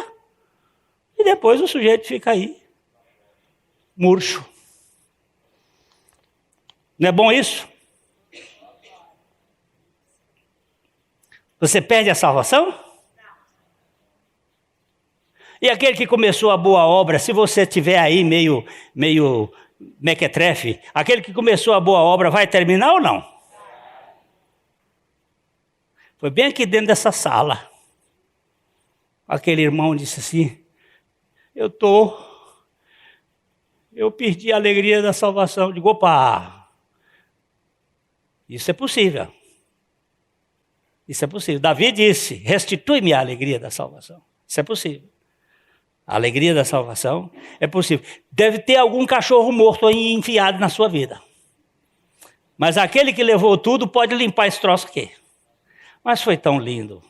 e depois o sujeito fica aí murcho. Não é bom isso? Você perde a salvação? E aquele que começou a boa obra, se você estiver aí meio mequetrefe, aquele que começou a boa obra vai terminar ou não? Foi bem aqui dentro dessa sala. Aquele irmão disse assim: eu perdi a alegria da salvação. Eu digo: opa, isso é possível. Isso é possível. Davi disse: restitui-me a alegria da salvação. Isso é possível. A alegria da salvação é possível. Deve ter algum cachorro morto aí enfiado na sua vida. Mas aquele que levou tudo pode limpar esse troço aqui. Mas foi tão lindo.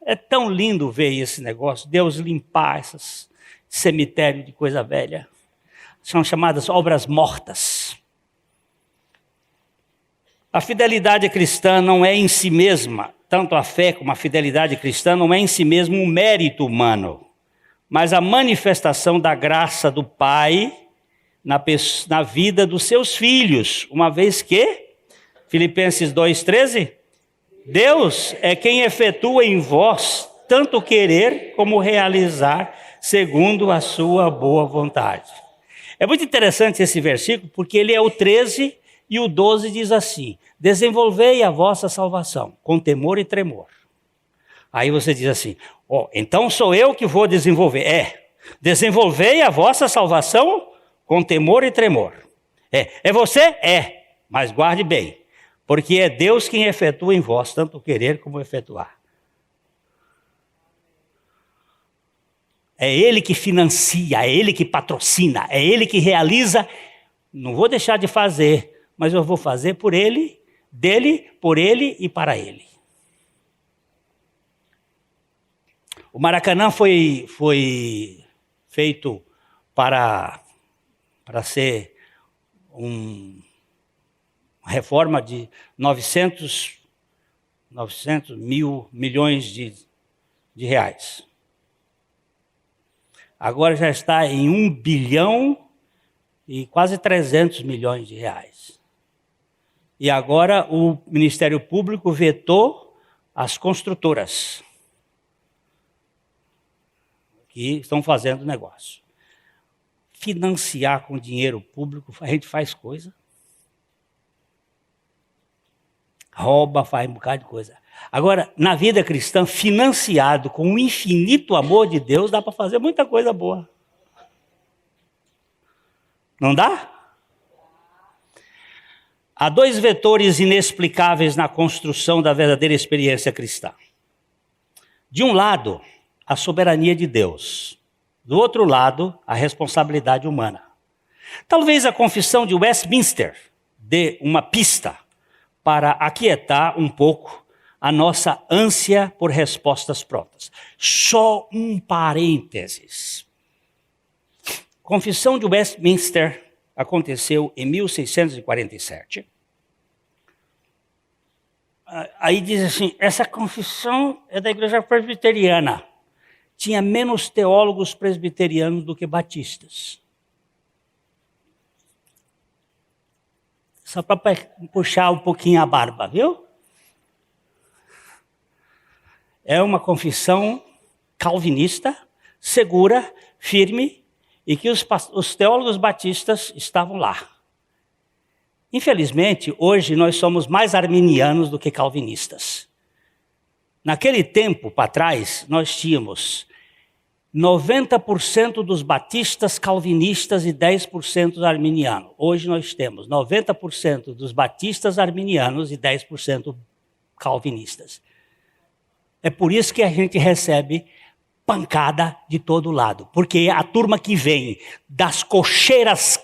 É tão lindo ver esse negócio. Deus limpar esses cemitérios de coisa velha. São chamadas obras mortas. A fidelidade cristã não é em si mesma, tanto a fé como a fidelidade cristã não é em si mesmo um mérito humano, mas a manifestação da graça do Pai na vida dos seus filhos, uma vez que, Filipenses 2,13, Deus é quem efetua em vós tanto querer como realizar segundo a sua boa vontade. É muito interessante esse versículo, porque ele é o 13 e o 12 diz assim: desenvolvei a vossa salvação com temor e tremor. Aí você diz assim: então sou eu que vou desenvolver. Desenvolvei a vossa salvação com temor e tremor. É você? Mas guarde bem, porque é Deus quem efetua em vós tanto querer como efetuar. É Ele que financia, é Ele que patrocina, é Ele que realiza. Não vou deixar de fazer, mas eu vou fazer por Ele, dele, por Ele e para Ele. O Maracanã foi feito para ser uma reforma de 900 mil milhões de reais. Agora já está em 1 bilhão e quase 300 milhões de reais. E agora o Ministério Público vetou as construtoras que estão fazendo negócio. Financiar com dinheiro público, a gente faz coisa. Rouba, faz um bocado de coisa. Agora, na vida cristã, financiado com o infinito amor de Deus, dá para fazer muita coisa boa. Não dá? Há 2 vetores inexplicáveis na construção da verdadeira experiência cristã. De um lado, a soberania de Deus. Do outro lado, a responsabilidade humana. Talvez a confissão de Westminster dê uma pista para aquietar um pouco a nossa ânsia por respostas prontas. Só um parênteses. Confissão de Westminster aconteceu em 1647. Aí diz assim, essa confissão é da igreja presbiteriana. Tinha menos teólogos presbiterianos do que batistas. Só para puxar um pouquinho a barba, viu? É uma confissão calvinista, segura, firme, e que os teólogos batistas estavam lá. Infelizmente, hoje nós somos mais arminianos do que calvinistas. Naquele tempo, para trás, nós tínhamos 90% dos batistas calvinistas e 10% arminianos. Hoje nós temos 90% dos batistas arminianos e 10% calvinistas. É por isso que a gente recebe pancada de todo lado. Porque a turma que vem das cocheiras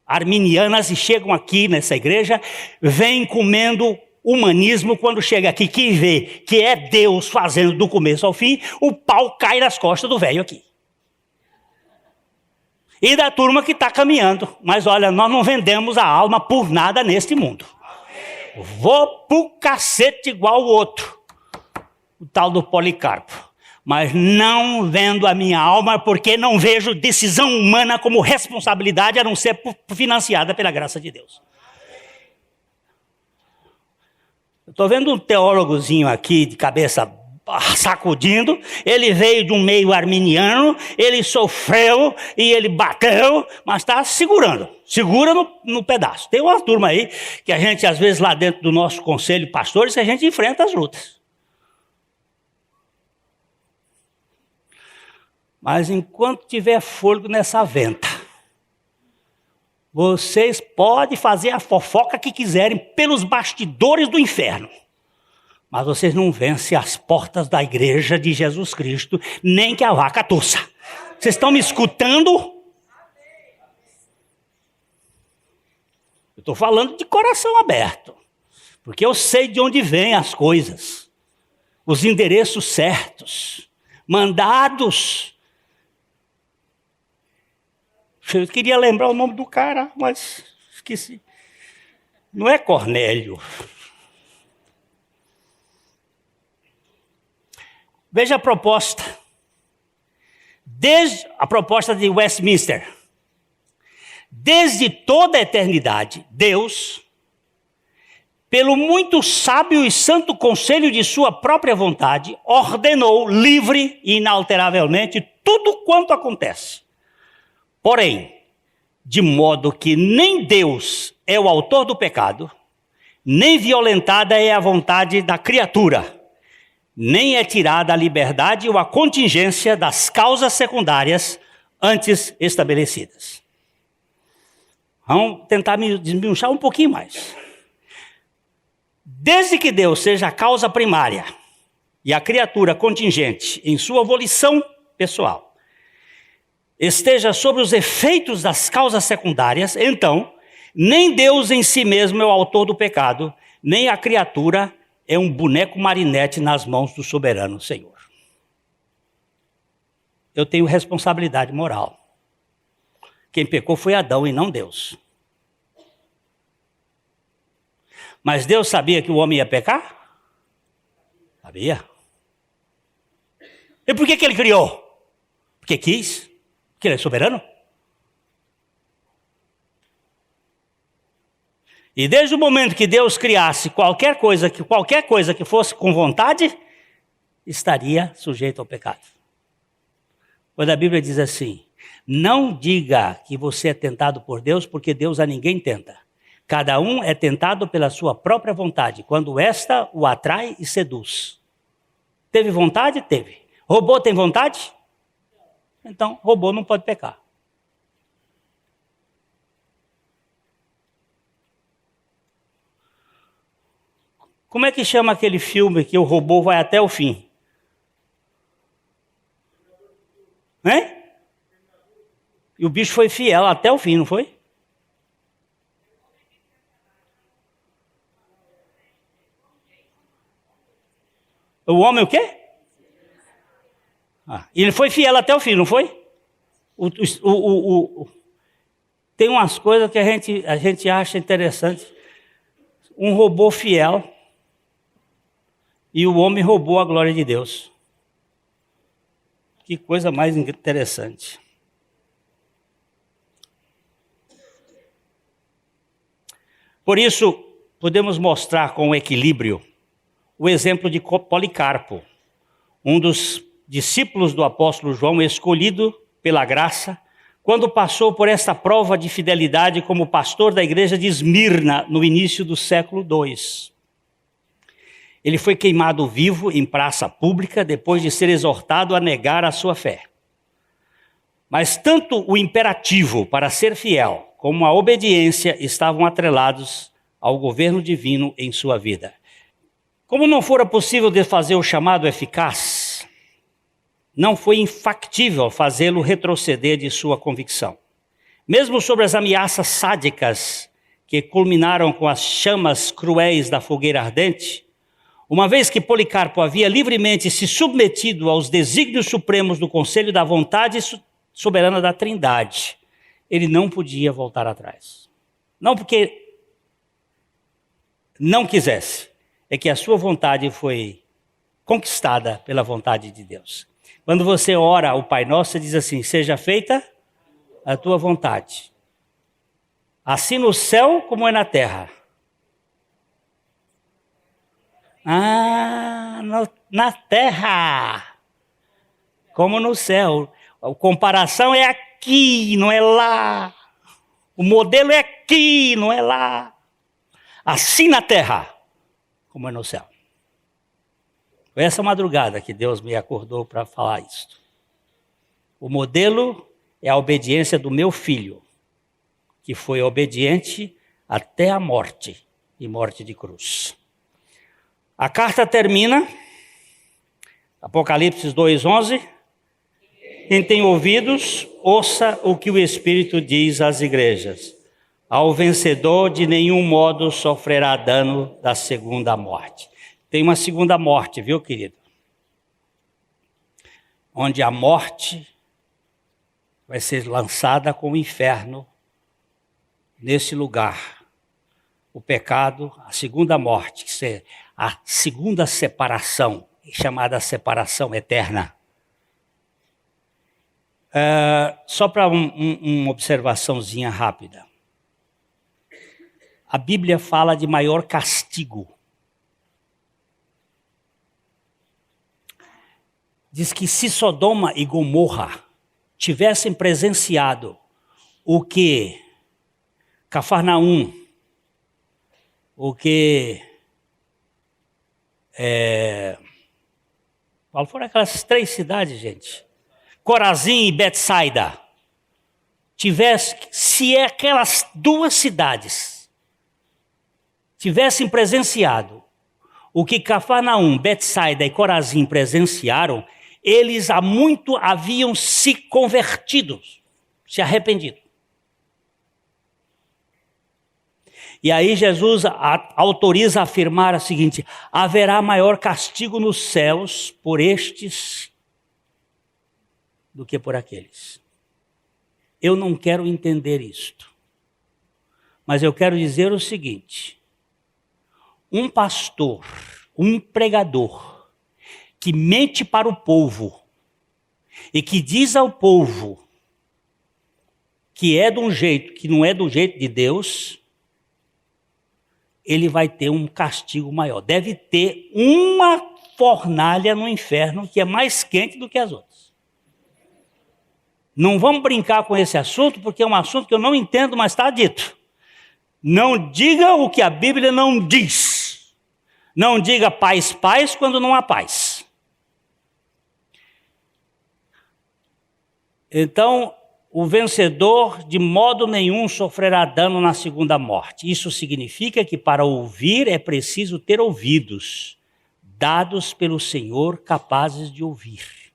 arminianas e chegam aqui nessa igreja, vem comendo humanismo, quando chega aqui, que vê que é Deus fazendo do começo ao fim, o pau cai nas costas do velho aqui. E da turma que está caminhando. Mas olha, nós não vendemos a alma por nada neste mundo. Vou pro cacete igual o outro. O tal do Policarpo. Mas não vendo a minha alma, porque não vejo decisão humana como responsabilidade, a não ser financiada pela graça de Deus. Eu estou vendo um teólogozinho aqui, de cabeça sacudindo, ele veio de um meio arminiano, ele sofreu e ele bateu, mas está segurando, segura no pedaço. Tem uma turma aí, que a gente às vezes lá dentro do nosso conselho de pastores, a gente enfrenta as lutas. Mas enquanto tiver fôlego nessa venta, vocês podem fazer a fofoca que quiserem pelos bastidores do inferno. Mas vocês não vencem as portas da igreja de Jesus Cristo, nem que a vaca tussa. Vocês estão me escutando? Eu estou falando de coração aberto. Porque eu sei de onde vêm as coisas. Os endereços certos. Mandados. Eu queria lembrar o nome do cara, mas esqueci. Não é Cornélio. Veja a proposta. Desde a proposta de Westminster. Desde toda a eternidade, Deus, pelo muito sábio e santo conselho de sua própria vontade, ordenou livre e inalteravelmente tudo quanto acontece. Porém, de modo que nem Deus é o autor do pecado, nem violentada é a vontade da criatura, nem é tirada a liberdade ou a contingência das causas secundárias antes estabelecidas. Vamos tentar me desminchar um pouquinho mais. Desde que Deus seja a causa primária e a criatura contingente em sua volição pessoal, esteja sob os efeitos das causas secundárias, então, nem Deus em si mesmo é o autor do pecado, nem a criatura é um boneco marinete nas mãos do soberano Senhor. Eu tenho responsabilidade moral. Quem pecou foi Adão e não Deus. Mas Deus sabia que o homem ia pecar? Sabia. E por que ele criou? Porque quis? Porque ele é soberano? E desde o momento que Deus criasse qualquer coisa que fosse com vontade, estaria sujeito ao pecado. Quando a Bíblia diz assim, não diga que você é tentado por Deus, porque Deus a ninguém tenta. Cada um é tentado pela sua própria vontade, quando esta o atrai e seduz. Teve vontade? Teve. Robô tem vontade? Então, robô não pode pecar. Como é que chama aquele filme que o robô vai até o fim? Hein? E o bicho foi fiel até o fim, não foi? O homem o quê? Ele foi fiel até o fim, não foi? Tem umas coisas que a gente acha interessante. Um robô fiel e o homem roubou a glória de Deus. Que coisa mais interessante. Por isso, podemos mostrar com equilíbrio o exemplo de Policarpo, um dos discípulos do apóstolo João, escolhido pela graça, quando passou por esta prova de fidelidade como pastor da igreja de Esmirna, no início do século II. Ele foi queimado vivo em praça pública, depois de ser exortado a negar a sua fé. Mas tanto o imperativo para ser fiel, como a obediência estavam atrelados ao governo divino em sua vida. Como não fora possível desfazer o chamado eficaz, não foi infactível fazê-lo retroceder de sua convicção. Mesmo sobre as ameaças sádicas que culminaram com as chamas cruéis da fogueira ardente, uma vez que Policarpo havia livremente se submetido aos desígnios supremos do conselho da vontade soberana da Trindade, ele não podia voltar atrás. Não porque não quisesse, é que a sua vontade foi conquistada pela vontade de Deus. Quando você ora o Pai Nosso, você diz assim, seja feita a tua vontade, assim no céu como é na terra. Na terra, como no céu. A comparação é aqui, não é lá. O modelo é aqui, não é lá. Assim na terra, como é no céu. Foi essa madrugada que Deus me acordou para falar isto. O modelo é a obediência do meu filho, que foi obediente até a morte, e morte de cruz. A carta termina, Apocalipse 2:11, quem tem ouvidos, ouça o que o Espírito diz às igrejas. Ao vencedor de nenhum modo sofrerá dano da segunda morte. Tem uma segunda morte, viu, querido? Onde a morte vai ser lançada com o inferno nesse lugar. O pecado, a segunda morte, que é a segunda separação, chamada separação eterna. Só para uma observaçãozinha rápida. A Bíblia fala de maior castigo. Diz que se Sodoma e Gomorra tivessem presenciado o que Cafarnaum, o que qual foram aquelas 3 cidades, gente? Corazim e Betsaida. Se aquelas 2 cidades tivessem presenciado o que Cafarnaum, Betsaida e Corazim presenciaram, eles há muito haviam se convertido, se arrependido. E aí Jesus autoriza a afirmar o seguinte: haverá maior castigo nos céus por estes do que por aqueles. Eu não quero entender isto, mas eu quero dizer o seguinte: um pastor, um pregador, que mente para o povo e que diz ao povo que é de um jeito que não é do jeito de Deus, ele vai ter um castigo maior. Deve ter uma fornalha no inferno que é mais quente do que as outras. Não vamos brincar com esse assunto, porque é um assunto que eu não entendo, mas está dito. Não diga o que a Bíblia não diz. Não diga paz, paz, quando não há paz. Então, o vencedor de modo nenhum sofrerá dano na segunda morte. Isso significa que para ouvir é preciso ter ouvidos, dados pelo Senhor capazes de ouvir.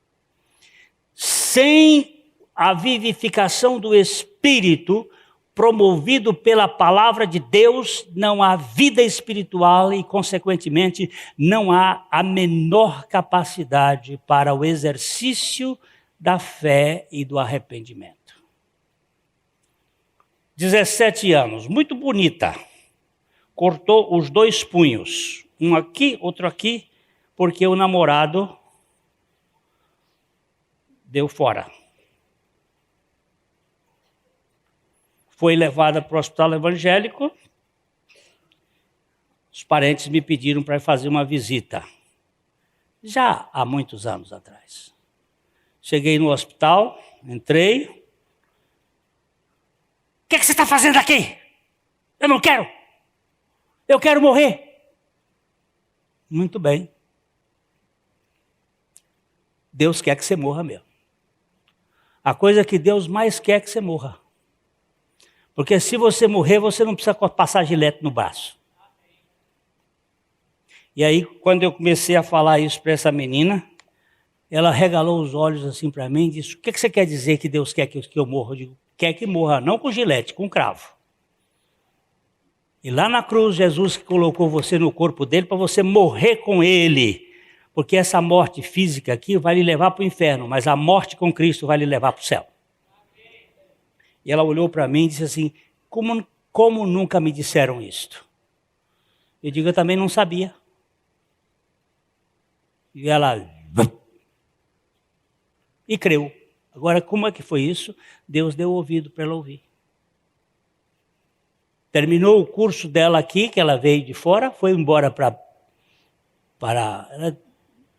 Sem a vivificação do Espírito, promovido pela palavra de Deus, não há vida espiritual e, consequentemente, não há a menor capacidade para o exercício da fé e do arrependimento. 17 anos, muito bonita. Cortou os 2 punhos, um aqui, outro aqui, porque o namorado deu fora. Foi levada para o hospital evangélico. Os parentes me pediram para fazer uma visita. Já há muitos anos atrás. Cheguei no hospital, entrei. O que você está fazendo aqui? Eu não quero. Eu quero morrer. Muito bem. Deus quer que você morra mesmo. A coisa que Deus mais quer é que você morra. Porque se você morrer, você não precisa passar gilete no braço. E aí, quando eu comecei a falar isso para essa menina, ela regalou os olhos assim para mim e disse: o que você quer dizer que Deus quer que eu morra? Eu digo: quer que morra, não com gilete, com cravo. E lá na cruz, Jesus colocou você no corpo dele para você morrer com ele. Porque essa morte física aqui vai lhe levar para o inferno, mas a morte com Cristo vai lhe levar para o céu. E ela olhou para mim e disse assim: como nunca me disseram isto? Eu digo: eu também não sabia. E ela... e creu. Agora, como é que foi isso? Deus deu ouvido para ela ouvir. Terminou o curso dela aqui, que ela veio de fora, foi embora para ela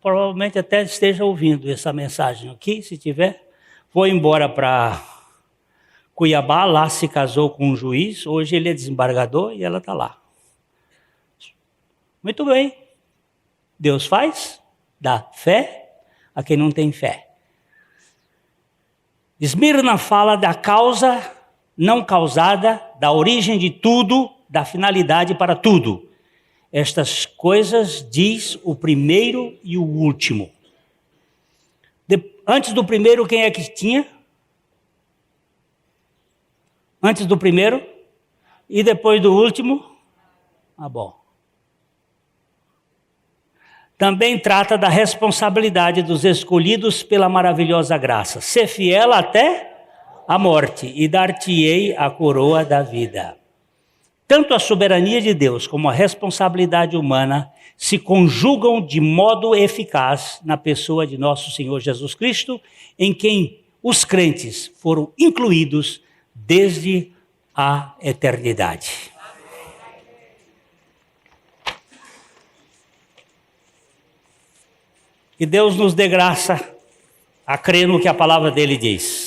provavelmente até esteja ouvindo essa mensagem aqui, se tiver. Foi embora para Cuiabá, lá se casou com um juiz, hoje ele é desembargador e ela está lá. Muito bem. Deus dá fé a quem não tem fé. Esmirna fala da causa não causada, da origem de tudo, da finalidade para tudo. Estas coisas diz o primeiro e o último. Antes do primeiro, quem é que tinha? Antes do primeiro e depois do último? Ah, bom. Também trata da responsabilidade dos escolhidos pela maravilhosa graça. Ser fiel até a morte e dar-te-ei a coroa da vida. Tanto a soberania de Deus como a responsabilidade humana se conjugam de modo eficaz na pessoa de nosso Senhor Jesus Cristo, em quem os crentes foram incluídos desde a eternidade. Que Deus nos dê graça a crer no que a palavra dele diz.